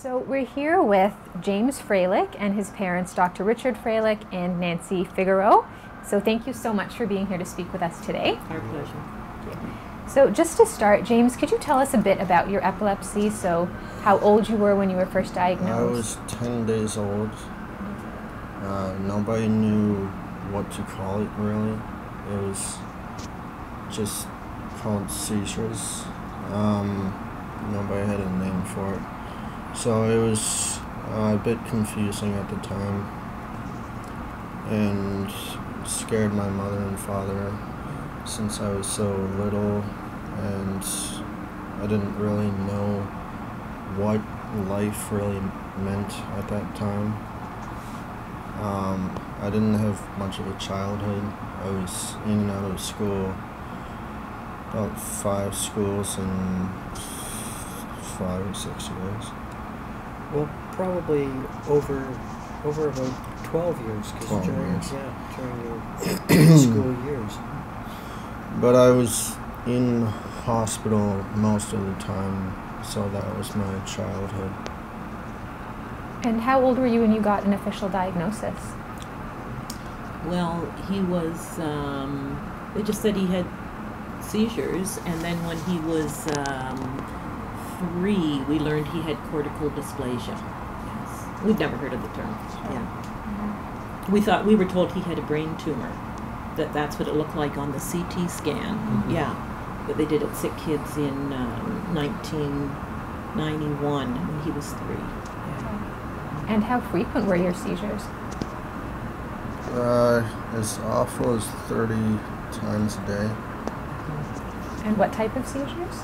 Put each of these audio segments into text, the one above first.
So we're here with James Freilich and his parents, Dr. Richard Freilich and Nancy Figaro. So thank you so much for being here to speak with us today. Our pleasure. So just to start, James, could you tell us a bit about your epilepsy? So how old you were when you were first diagnosed? I was 10 days old. Nobody knew what to call it, really. It was just called seizures. Nobody had a name for it. So it was a bit confusing at the time, and scared my mother and father since I was so little, and I didn't really know what life really meant at that time. I didn't have much of a childhood. I was in and out of school, about 5 schools in 5 or 6 years. Well, probably over about 12 years, because during your school years. But I was in hospital most of the time, so that was my childhood. And how old were you when you got an official diagnosis? Well, he was, they just said he had seizures, and then when he was 3, we learned he had cortical dysplasia. Yes. We've never heard of the term. Yeah. Mm-hmm. We were told he had a brain tumor. That's what it looked like on the CT scan. Mm-hmm. Yeah. But they did at Sick Kids in 1991 when he was 3. Yeah. And how frequent were your seizures? As awful as 30 times a day. And what type of seizures?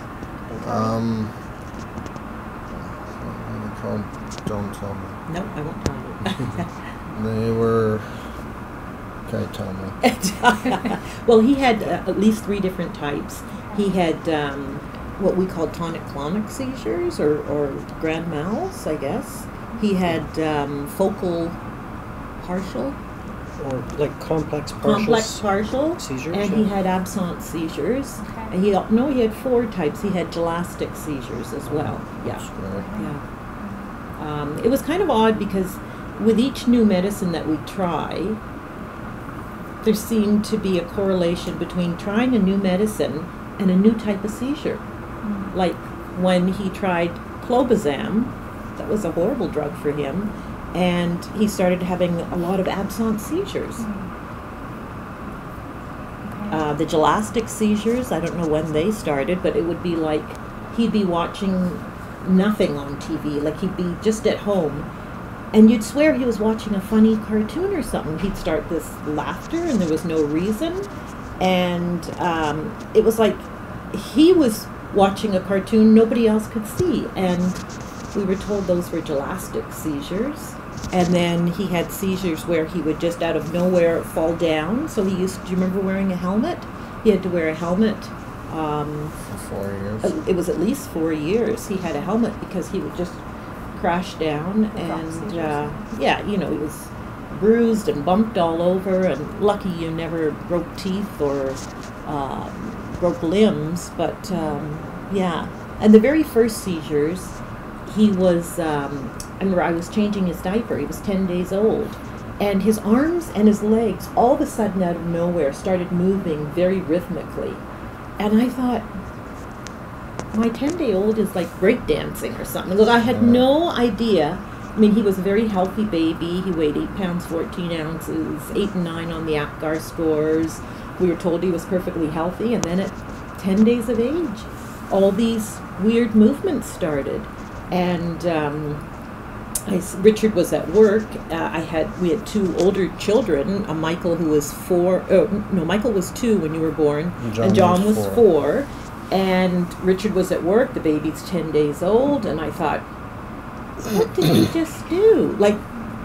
They're called, don't tell me. No, I won't tell you. They were, okay, tell me. Well, he had at least 3 different types. He had what we call tonic-clonic seizures, or grand mals, I guess. He had focal partial. Or like complex partial seizures. And he had absent seizures. Okay. And he had 4 types. He had gelastic seizures as well. Yeah. Yeah. It was kind of odd because with each new medicine that we try, there seemed to be a correlation between trying a new medicine and a new type of seizure. Mm-hmm. Like when he tried clobazam, that was a horrible drug for him, and he started having a lot of absent seizures. Okay. The gelastic seizures, I don't know when they started, but it would be like he'd be watching nothing on TV, like he'd be just at home, and you'd swear he was watching a funny cartoon or something. He'd start this laughter, and there was no reason, and it was like he was watching a cartoon nobody else could see, and we were told those were gelastic seizures. And then he had seizures where he would just out of nowhere fall down. So do you remember wearing a helmet? He had to wear a helmet. For 4 years. It was at least 4 years. He had a helmet because he would just crash down, and he was bruised and bumped all over, and lucky you never broke teeth or broke limbs, but And the very first seizures, he was, I remember I was changing his diaper. He was 10 days old, and his arms and his legs all of a sudden out of nowhere started moving very rhythmically. And I thought, my 10-day-old is like breakdancing or something. Look, I had no idea. I mean, he was a very healthy baby. He weighed 8 pounds, 14 ounces, 8 and 9 on the APGAR scores. We were told he was perfectly healthy, and then at 10 days of age, all these weird movements started. And Richard was at work. We had 2 older children. Michael, who was 4. Michael was 2 when you were born, and John was 4. And Richard was at work. The baby's 10 days old, and I thought, what did he just do? Like,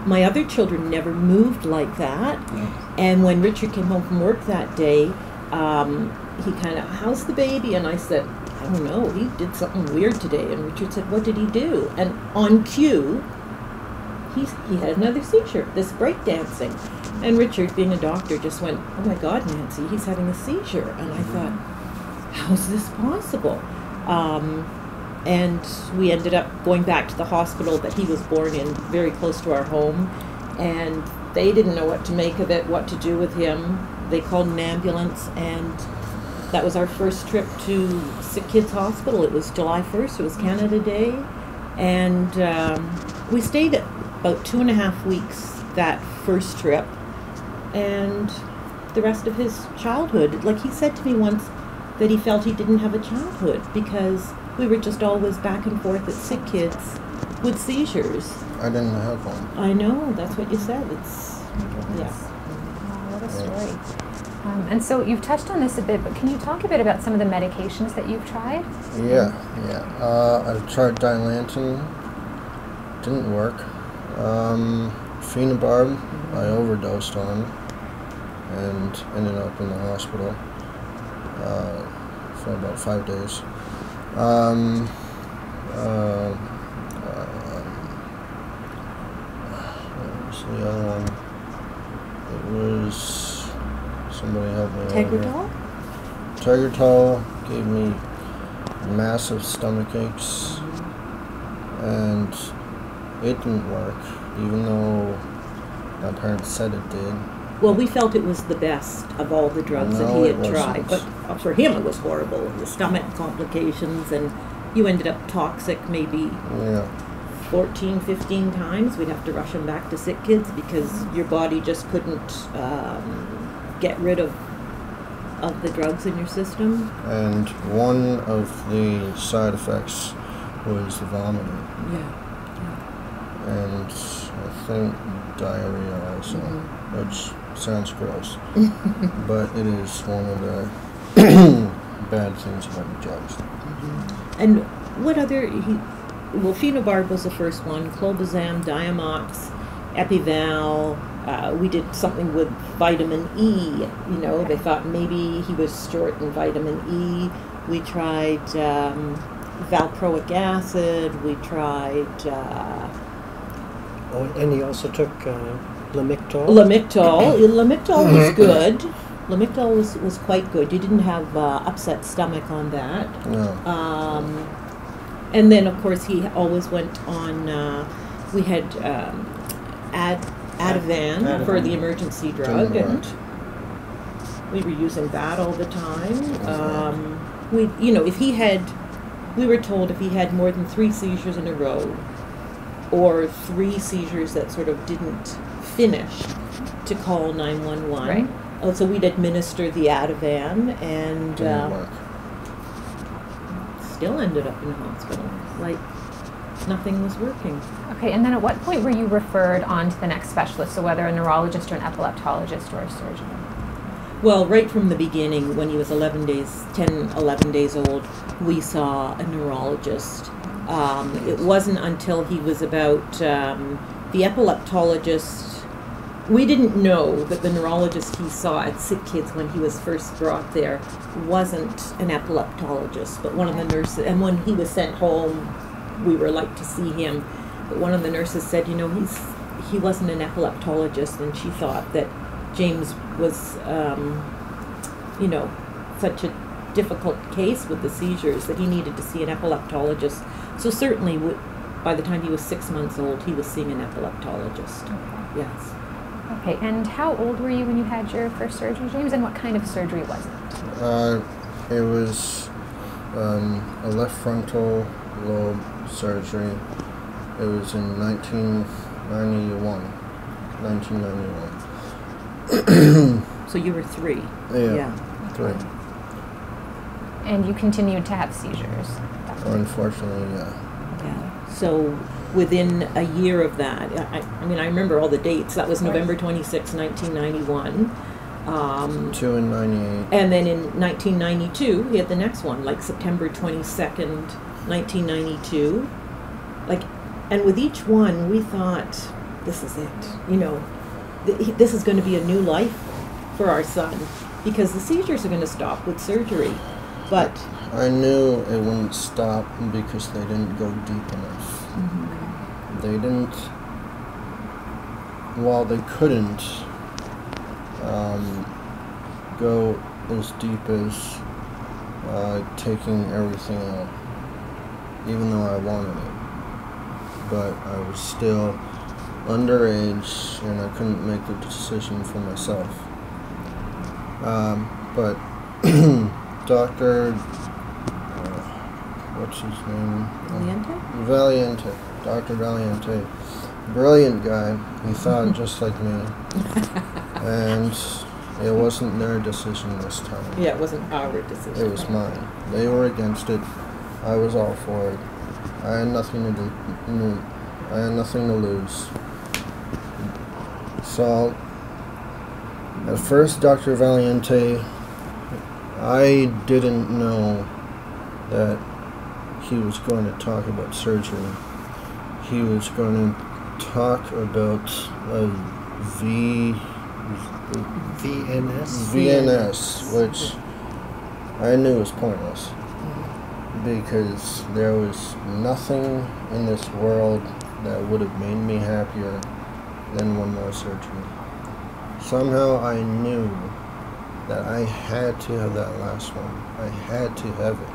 my other children never moved like that. Yeah. And when Richard came home from work that day, he kind of, how's the baby? And I said, I don't know, he did something weird today. And Richard said, what did he do? And on cue, he had another seizure, this breakdancing. And Richard, being a doctor, just went, oh my God, Nancy, he's having a seizure. And I thought, how is this possible? And we ended up going back to the hospital that he was born in, very close to our home. And they didn't know what to make of it, what to do with him. They called an ambulance, and that was our first trip to Sick Kids Hospital. It was July 1st, it was Canada Day. And we stayed about 2.5 weeks that first trip. And the rest of his childhood, like he said to me once that he felt he didn't have a childhood because we were just always back and forth at Sick Kids with seizures. I didn't have one. I know, that's what you said. It's, yeah. Wow, what a story. And so you've touched on this a bit, but can you talk a bit about some of the medications that you've tried? Yeah. I've tried Dilantin, didn't work. Phenobarb, I overdosed on and ended up in the hospital for about 5 days. What was the other one? It was, somebody help me out here. Tegretol gave me massive stomach aches, and it didn't work, even though my parents said it did. Well, we felt it was the best of all the drugs that he had tried, but for him it was horrible. The stomach complications, and you ended up toxic maybe 14, 15 times. We'd have to rush him back to Sick Kids because your body just couldn't get rid of the drugs in your system. And one of the side effects was vomiting. Yeah. And I think diarrhea also, which sounds gross, but it is one of the bad things about the drugs. And what other, well, Phenobarb was the first one, Clobazam, Diamox, Epival. We did something with vitamin E, you know, they thought maybe he was short in vitamin E. We tried valproic acid, we tried... oh, and he also took Lamictal? Lamictal was good. Lamictal was quite good. You didn't have upset stomach on that. No. And then, of course, he always went on, we had Ativan for the emergency drug, and we were using that all the time. We were told if he had more than 3 seizures in a row, or 3 seizures that sort of didn't finish, to call 911. Right. So we'd administer the Ativan, and still ended up in the hospital. Like, nothing was working. Okay, and then at what point were you referred on to the next specialist, so whether a neurologist or an epileptologist or a surgeon? Well, right from the beginning, when he was 11 days old, we saw a neurologist. It wasn't until he was about, the epileptologist, we didn't know that the neurologist he saw at Sick Kids when he was first brought there wasn't an epileptologist, but one of the nurses, and when he was sent home, we were like to see him, but one of the nurses said, you know, he wasn't an epileptologist, and she thought that James was, you know, such a difficult case with the seizures that he needed to see an epileptologist. So certainly, by the time he was 6 months old, he was seeing an epileptologist. Okay. Yes. Okay, and how old were you when you had your first surgery, James, and what kind of surgery was it? It was a left frontal lobe surgery. It was in 1991. So you were 3. Yeah. 3. And you continued to have seizures? Unfortunately, yeah. So within a year of that, I mean, I remember all the dates. That was November 26, 1991. 2 in 98. And then in 1992, he had the next one, like September 22nd, 1992. Like, and with each one, we thought, this is it. You know, this is going to be a new life for our son, because the seizures are going to stop with surgery. But I knew it wouldn't stop because they didn't go deep enough. They didn't, while they couldn't go as deep as taking everything out. even though I wanted it. But I was still underage, and I couldn't make the decision for myself. But Dr. What's his name? Valiente. Dr. Valiente. Brilliant guy. He thought just like me. And it wasn't their decision this time. Yeah, it wasn't our decision. It was mine. They were against it. I was all for it. I had nothing to do. I had nothing to lose. So, at first, Dr. Valiente, I didn't know that he was going to talk about surgery. He was going to talk about VNS, which I knew was pointless, because there was nothing in this world that would have made me happier than one more surgery. Somehow I knew that I had to have that last one. I had to have it.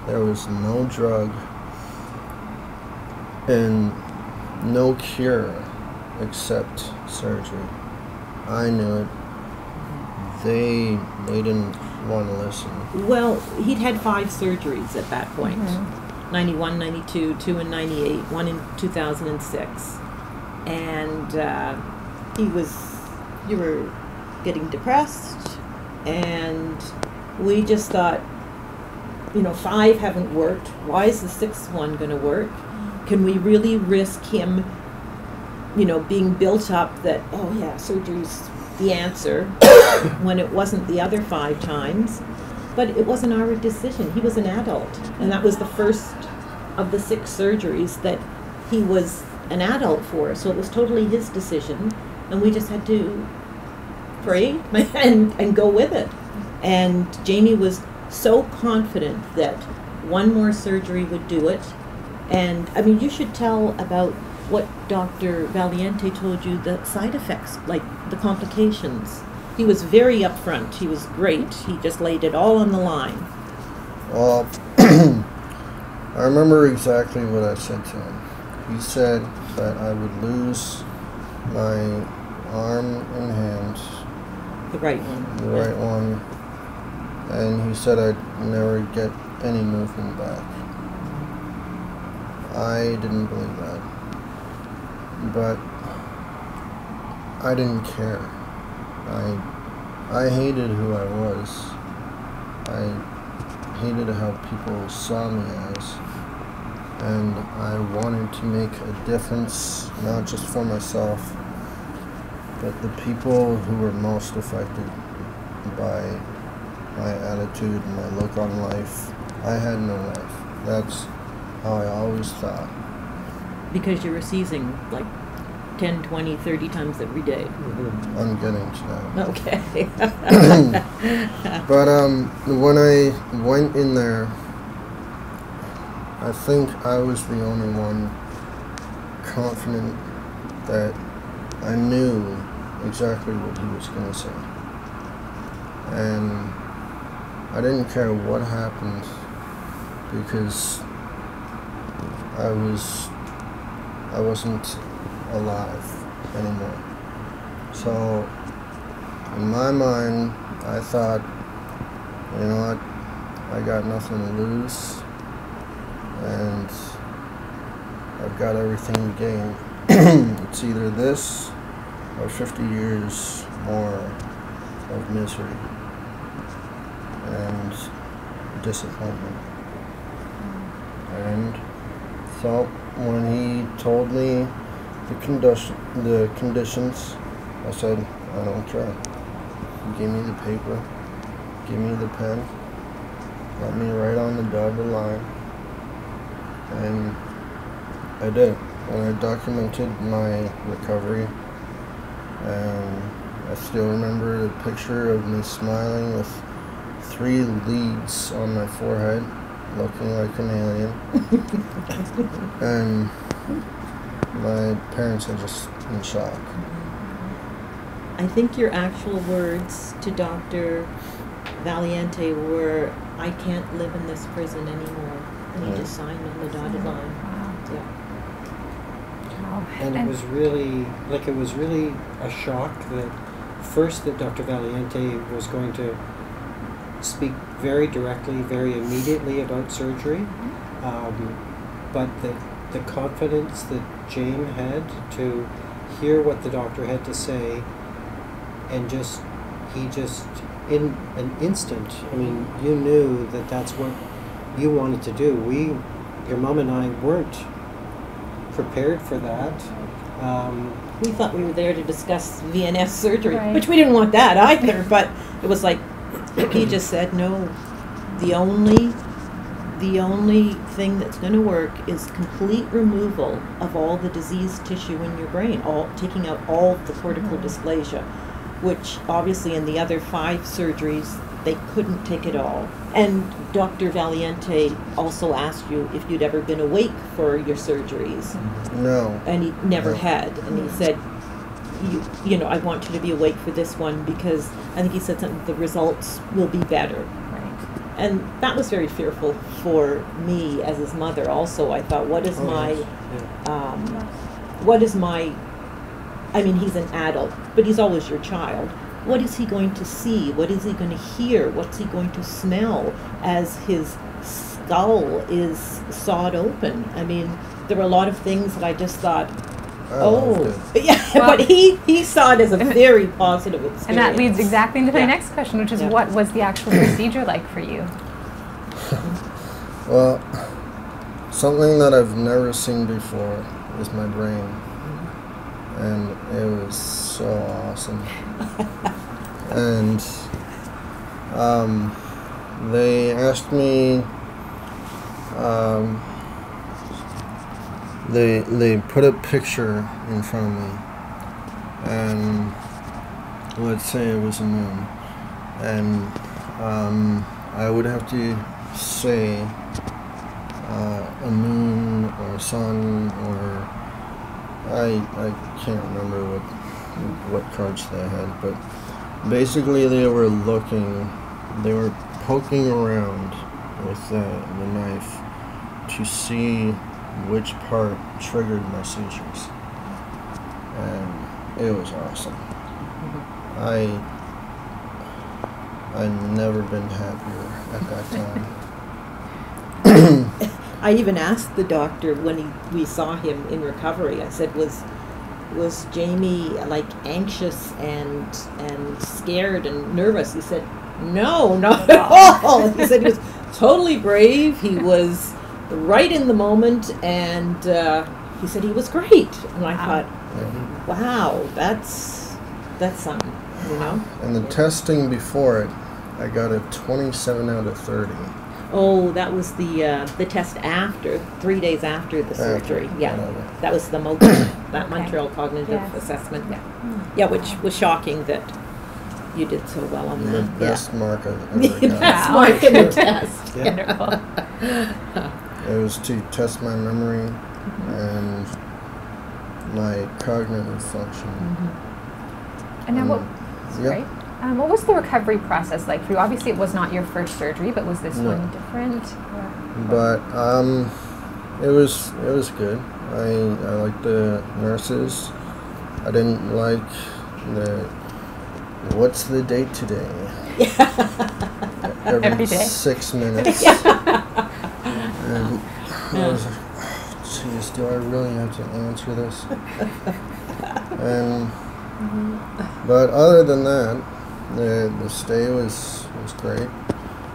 There was no drug and no cure except surgery. I knew it. They didn't want to listen. Well, he'd had 5 surgeries at that point. 91, 92, 2 in 98, 1 in 2006. And you were getting depressed, and we just thought, 5 haven't worked. Why is the 6th one going to work? Can we really risk him, being built up that, oh yeah, surgery's the answer, when it wasn't the other 5 times? But it wasn't our decision. He was an adult, and that was the first of the 6 surgeries that he was an adult for, so it was totally his decision, and we just had to pray and go with it. And Jamie was so confident that one more surgery would do it. And you should tell about what Dr. Valiente told you, the side effects, like the complications. He was very upfront. He was great. He just laid it all on the line. Well, I remember exactly what I said to him. He said that I would lose my arm and hand. The right one. The right one. And he said I'd never get any movement back. I didn't believe that. But I didn't care. I hated who I was. I hated how people saw me as. And I wanted to make a difference, not just for myself, but the people who were most affected by my attitude and my look on life. I had no life. That's how I always thought. Because you were seizing like 10, 20, 30 times every day. I'm getting to that. Okay. But when I went in there, I think I was the only one confident that I knew exactly what he was going to say. And I didn't care what happened, because I wasn't alive anymore. So in my mind, I thought, you know what, I got nothing to lose, and I've got everything to gain. It's either this or 50 years more of misery and disappointment. And so when he told me the conditions, I said, I don't care. Give me the paper, give me the pen, let me write on the dotted line. And I did. And I documented my recovery. And I still remember the picture of me smiling with 3 leads on my forehead, looking like an alien. And my parents are just in shock. I think your actual words to Dr. Valiente were, I can't live in this prison anymore. And he Right. just signed on the dotted line. Wow. Yeah. Wow. And it was really, it was really a shock that first that Dr. Valiente was going to speak very directly, very immediately about surgery, but the confidence that James had to hear what the doctor had to say, and he just, in an instant, I mean, you knew that that's what you wanted to do. Your mom and I weren't prepared for that. We thought we were there to discuss VNS surgery, Right. which we didn't want that either, but it was like, he just said, no, the only thing that's going to work is complete removal of all the diseased tissue in your brain, taking out all the cortical dysplasia, which obviously in the other 5 surgeries, they couldn't take it all. And Dr. Valiente also asked you if you'd ever been awake for your surgeries. No. And he never No. had. And he said, you know, I want you to be awake for this one because I think he said something, the results will be better. Right. And that was very fearful for me as his mother also. I thought, what is I mean, he's an adult, but he's always your child. What is he going to see? What is he going to hear? What's he going to smell as his skull is sawed open? I mean, there were a lot of things that I just thought, I loved it. yeah, Well- but he saw it as a very positive experience. And that leads exactly into my Yeah. next question, which is Yeah. what was the actual procedure like for you? Well, something that I've never seen before is my brain. And it was so awesome. And they asked me, they put a picture in front of me, and let's say it was a moon, and I would have to say a moon or a sun, or I can't remember what cards they had, but basically they were poking around with the knife to see which part triggered my seizures, and it was awesome. I've never been happier at that time. I even asked the doctor when we saw him in recovery. I said, "Was Jamie like anxious and scared and nervous?" He said, "No, not at all." He said he was totally brave. He was right in the moment, and he said he was great. And I thought, "Wow, that's something," you know. And the testing before it, I got a 27 out of 30. Oh, that was the test after 3 days after the surgery. Yeah, whatever. that was the that Montreal Cognitive Yes. Assessment. Yeah. Yeah, which was shocking that you did so well on The that. best mark I've Yeah. ever got. That's Wow. mark in the test. Yeah. Wonderful. It was to test my memory and my cognitive function. And now what? Yeah. Right. What was the recovery process like for you? Obviously, it was not your first surgery, but was this No. one different? Or- But it was good. I liked the nurses. I didn't like the what's the date today? Every day. 6 minutes. And I was like, oh, jeez, do I really have to answer this? And but other than that, the stay was great.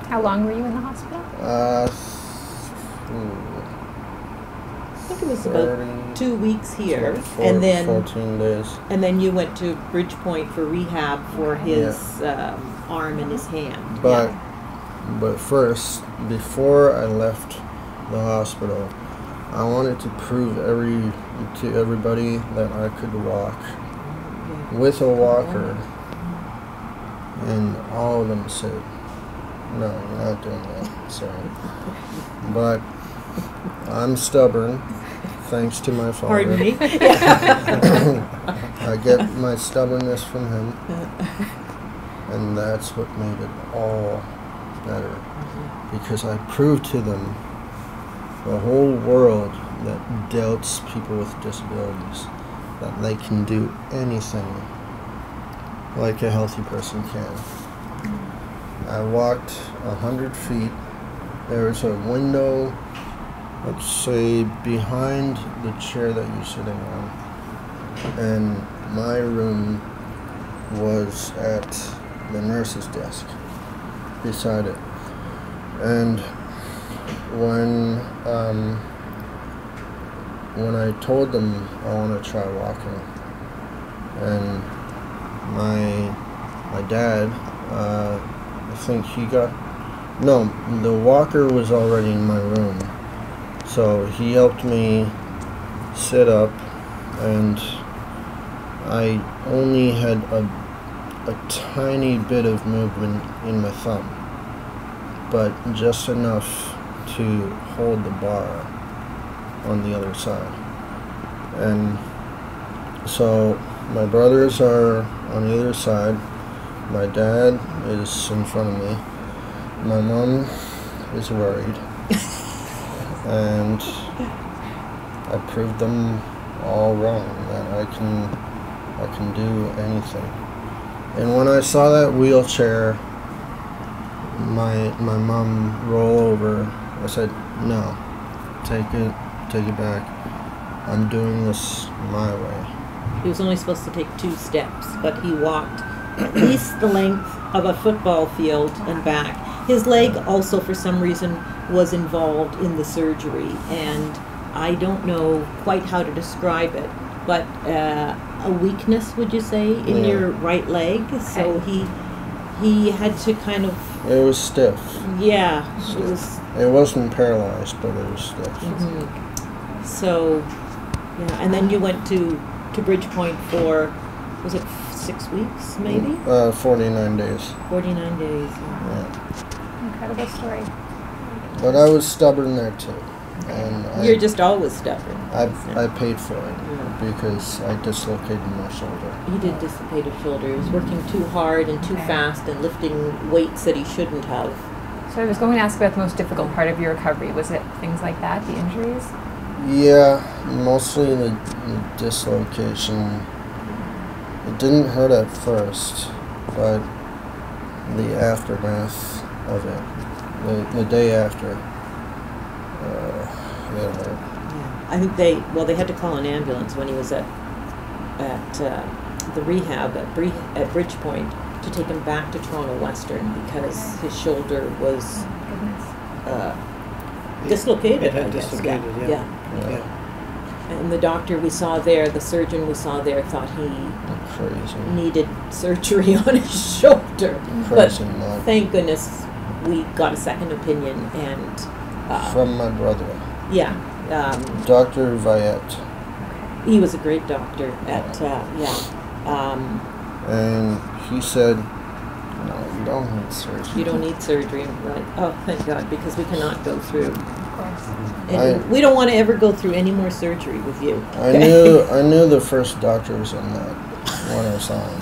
How long were you in the hospital? I think it was about 2 weeks here, and then 14 days. and then you went to Bridgepoint for rehab for his arm and his hand. But first, before I left the hospital, I wanted to prove to everybody that I could walk with a walker, and all of them said, "No, you're not doing that." Sorry, but I'm stubborn, thanks to my father. Pardon me. I get my stubbornness from him, And that's what made it all better. Because I proved to them, the whole world that doubts people with disabilities, that they can do anything like a healthy person can. I walked 100 feet. There was a window, let's say, behind the chair that you're sitting on. And my room was at the nurse's desk beside it. And when I told them I want to try walking, and my dad, I think he got, no, the walker was already in my room, so he helped me sit up, and I only had a tiny bit of movement in my thumb, but just enough to hold the bar on the other side. And so my brothers are on the other side, my dad is in front of me, my mom is worried, and I proved them all wrong, that I can do anything. And when I saw that wheelchair, my mom roll over, I said, no, take it back. I'm doing this my way. He was only supposed to take 2 steps, but he walked at least the length of a football field and back. His leg also, for some reason, was involved in the surgery, and I don't know quite how to describe it, but a weakness, would you say, in your right leg? So he had to kind of... It was stiff. Yeah. It wasn't paralyzed, but it was stiff. Mm-hmm. So, yeah, and then you went to Bridgepoint for, was it 6 weeks, maybe? 49 days. 49 days. Yeah. Incredible story. But I was stubborn there too. And You're just always stubborn. I paid for it because I dislocated my shoulder. He did dislocate his shoulder. He was working too hard and too fast and lifting weights that he shouldn't have. So I was going to ask about the most difficult part of your recovery. Was it things like that, the injuries? Yeah, mostly the dislocation. It didn't hurt at first, but the aftermath of it, the day after, it hurt. Yeah. I think they had to call an ambulance when he was at the rehab at Bridgepoint to take him back to Toronto Western because his shoulder was dislocated. It had I guess. dislocated, Yeah. And the doctor we saw there, the surgeon we saw there, thought he needed surgery on his shoulder. But thank goodness we got a second opinion and from my brother. Yeah. Dr. Viette. He was a great doctor at and he said, no, you don't need surgery. You don't need surgery. Right. Oh, thank God, because we cannot go through. Of course. And we don't want to ever go through any more surgery with you. I knew the first doctors in that when I saw him.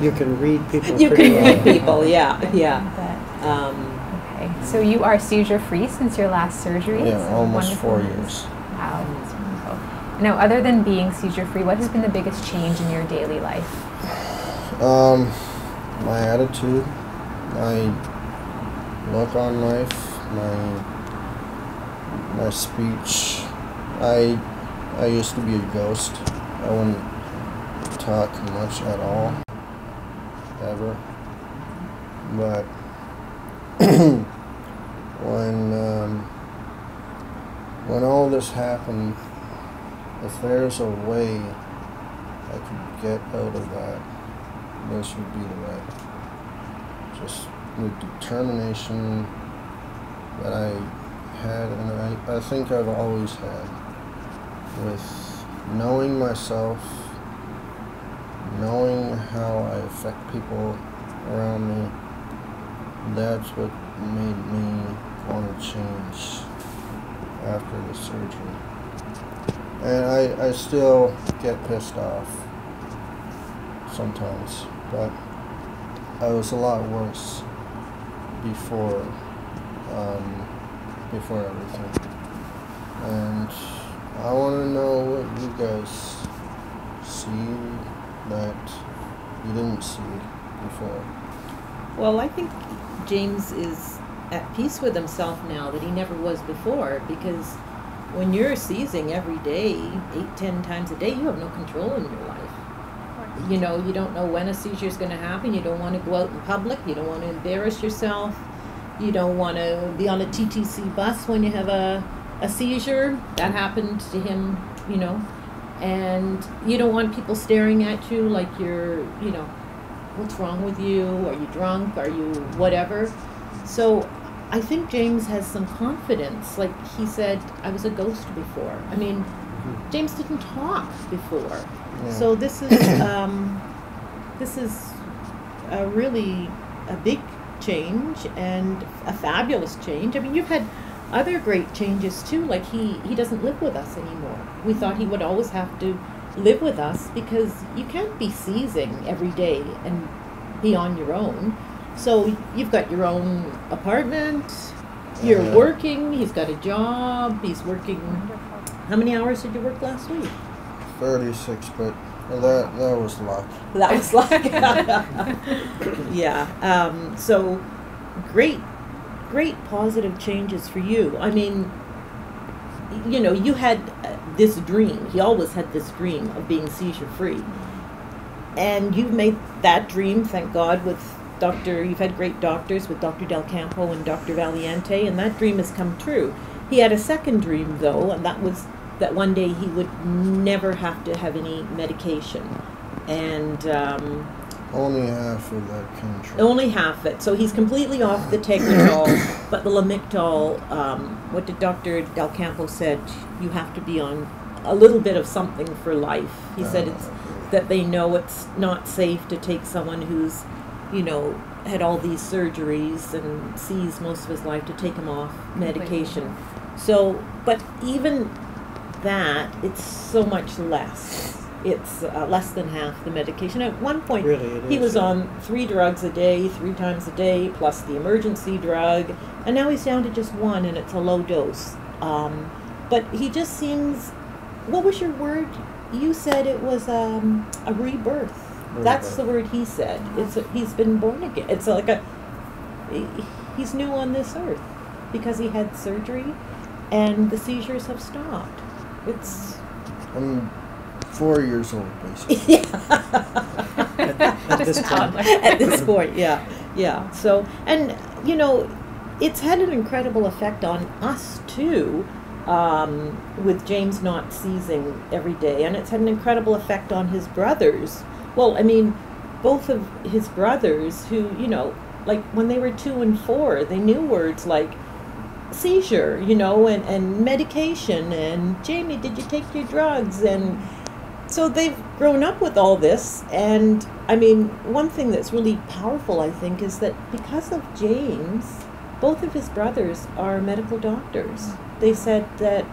You can read people. You pretty can well. read people, yeah. Okay, so you are seizure-free since your last surgery? Yeah, almost Wonderful. 4 years. Wow, that's wonderful. Now, other than being seizure-free, what has been the biggest change in your daily life? My attitude, my look on life, my speech. I used to be a ghost. I wouldn't talk much at all, ever. But when all this happened, if there's a way I could get out of that, this would be the way. Just the determination that I had, and I think I've always had, with knowing myself, knowing how I affect people around me. That's what made me want to change after the surgery. And I still get pissed off sometimes, but I was a lot worse before everything. And I want to know what you guys see that you didn't see before. Well, I think James is at peace with himself now that he never was before, because when you're seizing every day, 8-10 times a day, you have no control in your life. You know, you don't know when a seizure is going to happen. You don't want to go out in public. You don't want to embarrass yourself. You don't want to be on a TTC bus when you have a seizure. That happened to him, you know. And you don't want people staring at you like you're, you know, what's wrong with you? Are you drunk? Are you whatever? So I think James has some confidence. Like he said, I was a ghost before. I mean, James didn't talk before. Yeah. So this is a really a big change and a fabulous change. I mean, you've had other great changes too. Like he doesn't live with us anymore. We thought he would always have to live with us because you can't be seizing every day and be on your own. So you've got your own apartment. You're working. He's got a job. He's working. How many hours did you work last week? 36, but that was luck. That was like, yeah. So great positive changes for you. I mean, you know, you had this dream. He always had this dream of being seizure free, and you've made that dream, thank God, with you've had great doctors with Dr. Del Campo and Dr. Valiente, and that dream has come true. He had a second dream though, and that was that one day he would never have to have any medication. And only half of that came true. Only half it. So he's completely off the Tegretol, but the Lamictal, what did Dr. Del Campo said, you have to be on a little bit of something for life. He said it's that they know it's not safe to take someone who's, you know, had all these surgeries and sees most of his life to take him off medication. So, but even that, it's so much less. It's less than half the medication. At one point, he was on 3 drugs a day, 3 times a day, plus the emergency drug, and now he's down to just 1, and it's a low dose. But he just seems, what was your word? You said it was a rebirth. That's the word he said. He's been born again. It's like he's new on this earth because he had surgery and the seizures have stopped. I'm 4 years old, basically. At this time. At this point, yeah. So, and you know, it's had an incredible effect on us too, with James not seizing every day, and it's had an incredible effect on his brothers. Well, I mean, both of his brothers who, you know, like when they were 2 and 4, they knew words like seizure, you know, and medication, and Jamie, did you take your drugs? And so they've grown up with all this. And I mean, one thing that's really powerful, I think, is that because of James, both of his brothers are medical doctors. They said that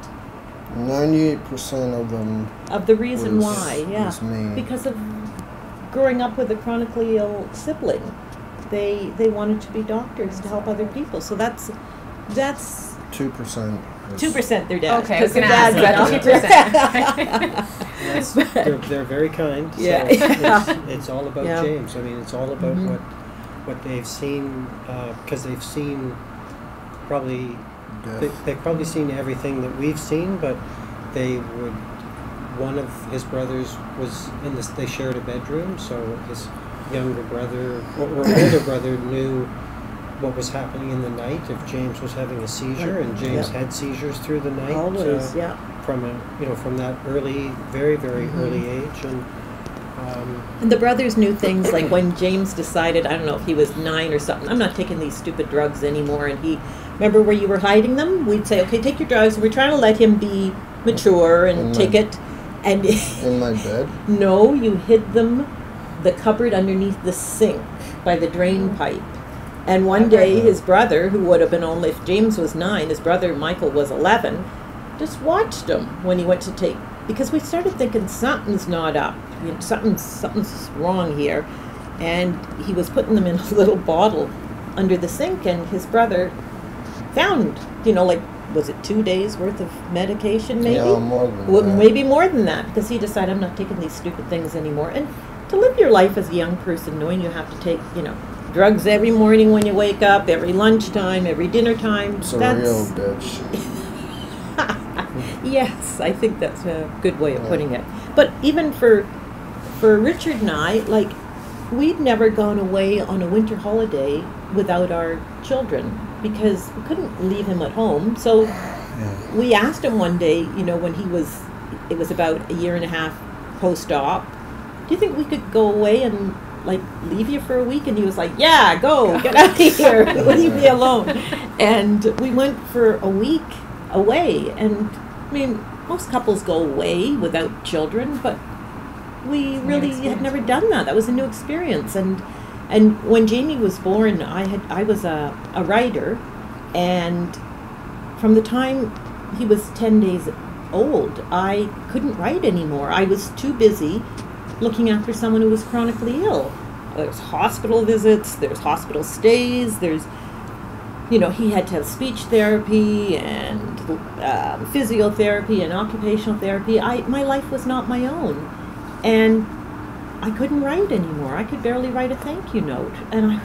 98% of them of the reason was, why, was me. because of growing up with a chronically ill sibling, they wanted to be doctors to help other people. So that's 2%. 2% their dad. Okay, I was going to Dad's ask about the 2%. They're very kind. So Yeah. it's all about James. I mean, it's all about what they've seen, because they've seen probably they've probably seen everything that we've seen, but one of his brothers was in this. They shared a bedroom, so his younger brother or older brother knew what was happening in the night if James was having a seizure, and James had seizures through the night. Always, from that early, very, very early age, and the brothers knew things like when James decided, I don't know if he was 9 or something, I'm not taking these stupid drugs anymore, and he, remember where you were hiding them? We'd say, okay, take your drugs, and we're trying to let him be mature and take it. And in my bed? No, you hid them, the cupboard underneath the sink by the drain pipe. And one day his brother, who would have been only, if James was 9, his brother Michael was 11, just watched him when he went to take, because we started thinking something's not up, you know, something's wrong here. and he was putting them in a little bottle under the sink, and his brother found, like, was it 2 days worth of medication, maybe? Yeah, more than Well, that. maybe more than that, because he decided, I'm not taking these stupid things anymore. And to live your life as a young person, knowing you have to take, drugs every morning when you wake up, every lunchtime, every dinner time, It's a real bitch. Yes, I think that's a good way of putting it. But even for Richard and I, like, we'd never gone away on a winter holiday without our children because we couldn't leave him at home. So we asked him one day, when it was about a year and a half post-op, do you think we could go away and, like, leave you for a week? And he was like, yeah, go, get out of here, leave me alone. And we went for a week away, and I mean, most couples go away without children, but we really had never done that. That was a new experience. And when Jamie was born, I was a writer, and from the time he was 10 days old, I couldn't write anymore. I was too busy looking after someone who was chronically ill. There's hospital visits, there's hospital stays, there's, he had to have speech therapy and physiotherapy and occupational therapy. My life was not my own. And I couldn't write anymore. I could barely write a thank you note. And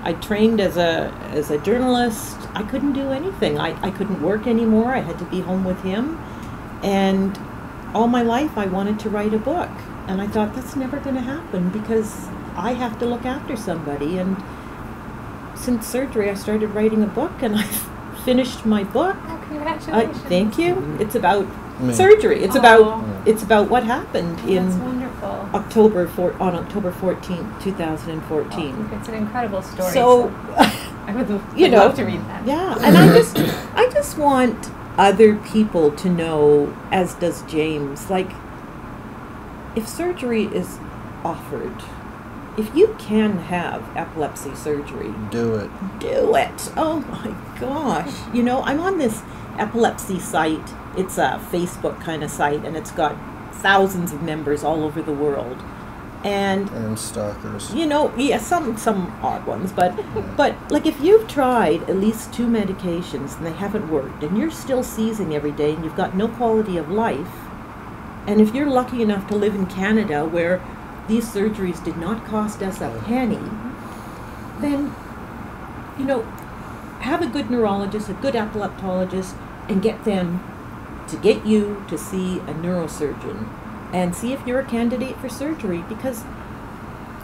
I trained as a journalist. I couldn't do anything. I couldn't work anymore. I had to be home with him. And all my life I wanted to write a book. And I thought, that's never going to happen because I have to look after somebody. And since surgery, I started writing a book, and I finished my book. Oh, congratulations. Thank you. It's about Me. surgery. It's about what happened That's wonderful. on October 14th, 2014. It's an incredible story. So, I would love to read that. Yeah, and I just want other people to know, as does James, like, if surgery is offered, if you can have epilepsy surgery, Do it. do it. Oh my gosh. I'm on this epilepsy site. It's a Facebook kind of site, and it's got thousands of members all over the world. And stalkers. some odd ones, but like, if you've tried at least 2 medications and they haven't worked, and you're still seizing every day, and you've got no quality of life, and if you're lucky enough to live in Canada where these surgeries did not cost us a penny, then, have a good neurologist, a good epileptologist, and get them to get you to see a neurosurgeon and see if you're a candidate for surgery, because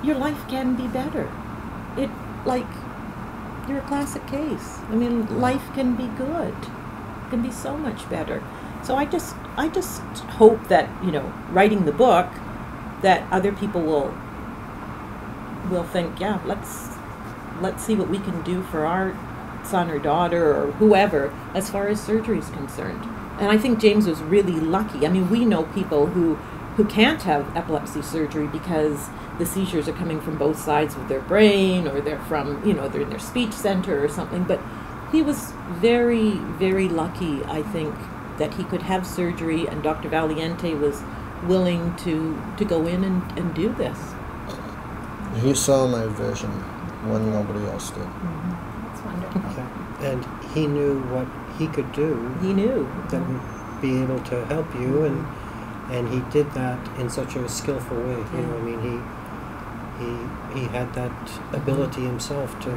your life can be better. You're a classic case. I mean, life can be good. It can be so much better. So I just hope that, writing the book, that other people will think, yeah, let's see what we can do for our son or daughter or whoever as far as surgery is concerned. And I think James was really lucky. I mean, we know people who can't have epilepsy surgery because the seizures are coming from both sides of their brain, or they're from, they're in their speech center or something. But he was very, very lucky, I think, that he could have surgery, and Dr. Valiente was willing to go in and do this. He saw my vision when nobody else did. That's wonderful. And he knew what he could do. He knew. That would be able to help you, and he did that in such a skillful way. He had that ability himself to,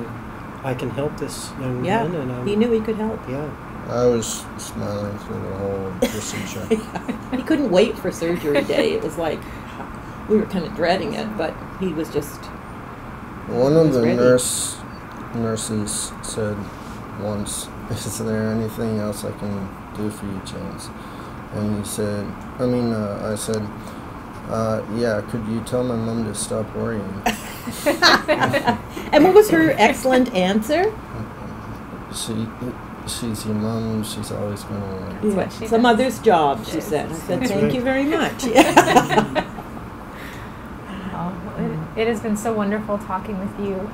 I can help this young man, and he knew he could help. Yeah. I was smiling through the whole procedure. He couldn't wait for surgery day. It was like, we were kind of dreading it, but he was just. One of the ready. nurses said once, "Is there anything else I can do for you, James?" And he said, I said, yeah, could you tell my mom to stop worrying? And what was her excellent answer? She's your mom, she's always going to worry. That's what she It's a does. mother's job, she said. I said, thank you very much. Yeah. It has been so wonderful talking with you.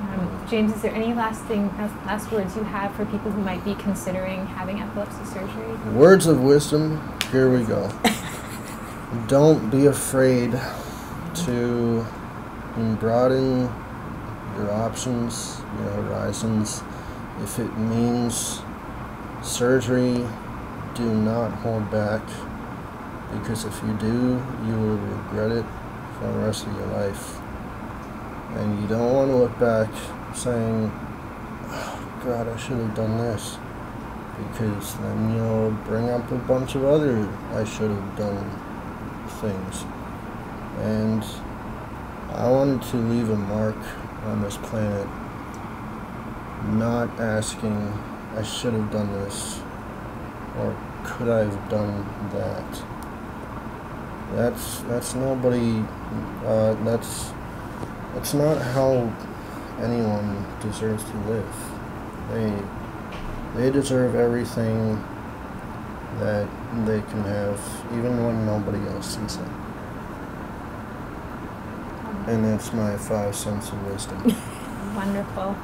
James, is there any last words you have for people who might be considering having epilepsy surgery? Words of wisdom, here we go. Don't be afraid to and broaden your options, your horizons. If it means surgery, do not hold back, because if you do, you will regret it for the rest of your life. And you don't want to look back saying, oh, God, I should have done this, because then you'll bring up a bunch of other I should have done things. And I wanted to leave a mark on this planet, not asking, I should have done this, or could I have done that. That's nobody, that's not how anyone deserves to live. They deserve everything that they can have, even when nobody else sees it. And that's my 5 cents of wisdom. Wonderful.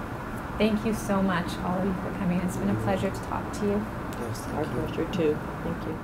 Thank you so much, all of you, for coming. It's been a pleasure to talk to you. Yes, thank Our you. pleasure too. Thank you.